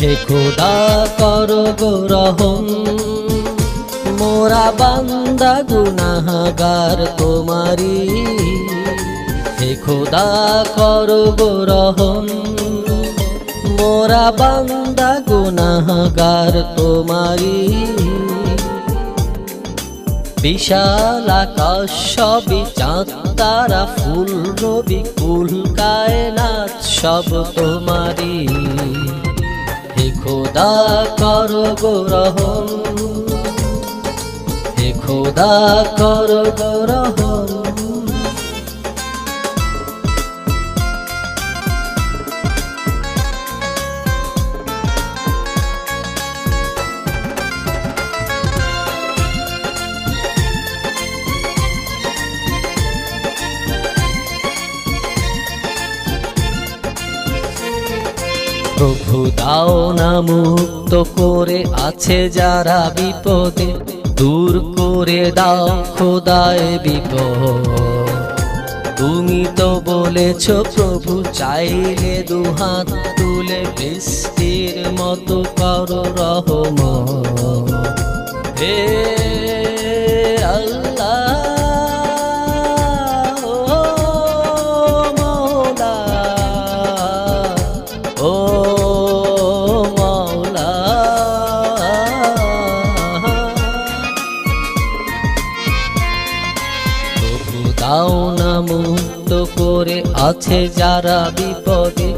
হে খোদা করো গো রহম, মোরা বান্দা গুনাহগার তোমারি। হে খোদা করো গো রহম, মোরা বান্দা গুনাহগার তোমারি। বিশাল আকাশ সবই চাঁদ তারা ফুল রবি কুল কায়নাত সব তোমারি। হে খোদা করো গো রহম, হে খোদা করো গো রহম। প্রভু দাও না মুক্ত করে আছে যারা বিপদে, দূর করে দাও খোদায় বিপদ। তুমি তো বলেছ প্রভু চাইলে দুহাত তুলে বৃষ্টির মতো করো রহমত। হে আল্লাহ দাও না মুক্ত করে আছে যারা বিপদে,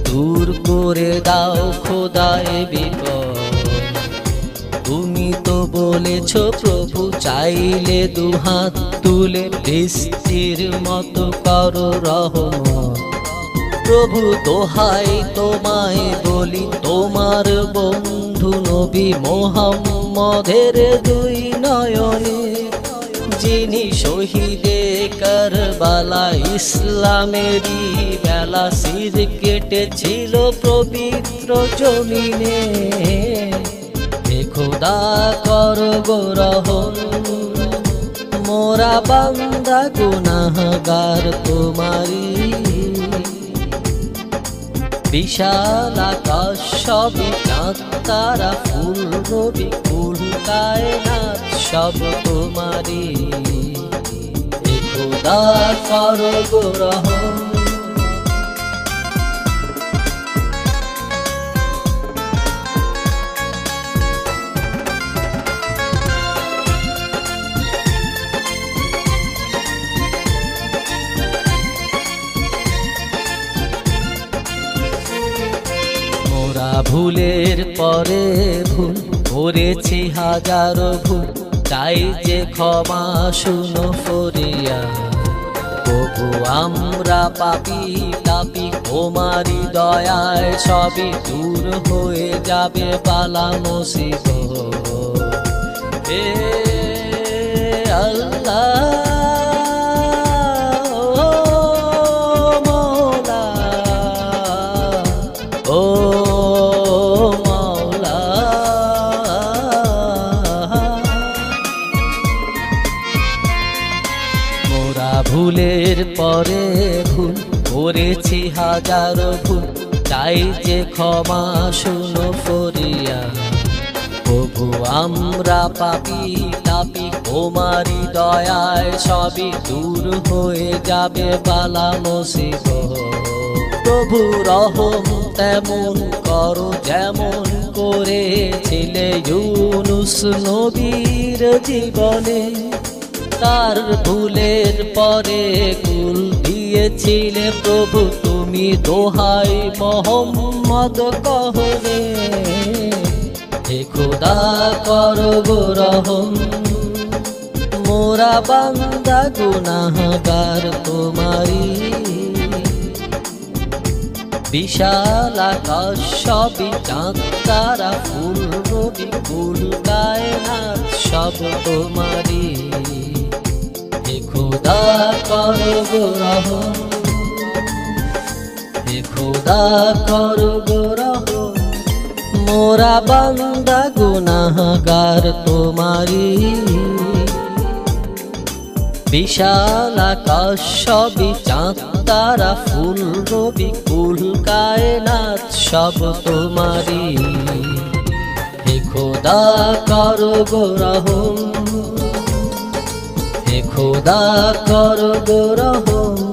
দূর করে দাও খোদায় বিপদ। তুমি তো বলেছ প্রভু চাইলে দুহাত তুলে বৃষ্টির মতো করো রহমত। প্রভু দোহাই তোমায় বলি তোমার বন্ধু নবী মোহাম্মদের দুই নয়নে, যিনি শহীদে কারবালা ইসলামেরই বেলা শির কেটেছিল পবিত্র জমিনে। হে খোদা করো গো রহম, মোরা বান্দা গুনাহগার তোমারি। বিশাল আকাশ সবই চাঁদ তারা ফুল রবি কুল কায়নাত সব তোমারি। হে খোদা করো গো রহম, ভুলের পরে ভুল করেছি হাজারো ভুল, চাই যে ক্ষমা শুনো ফরিয়া। তবু আমরা পাপী তাপি তোমারি দয়ায় সবই দূর হয়ে যাবে বালা মুসিবত। হে আল্লাহ ভুলের পরে ভুল করেছি হাজারো ভুল, চাই যে ক্ষমা শুনো ফরিয়া। প্রভু আমরা পাপী তাপি তোমারি দয়ায় সবই দূর হয়ে যাবে বালা মুসিবত। প্রভু রহম তেমন করো যেমন করেছিলে ইউনুস নবীর জীবনে। তার ভুলের পরে কুল দিয়েছিলে প্রভু তুমি দোহাই মোহাম্মদ কহরে। হে খোদা করো গো রহম, মোরা বান্দা গুনাহগার তোমারি। বিশাল আকাশ সবই চাঁদ তারা ফুল রবি কুল কায়নাত সব তোমারি। হে খোদা করো গো রহম, হে খোদা করো গো রহম, মোরা বান্দা গুনাহগার তোমারি। বিশাল আকাশ সবই চাঁদ তারা ফুল রবি কুল কায়নাত সব তোমারি। হে খোদা করো গো রহম, হে খোদা করো গো রহম।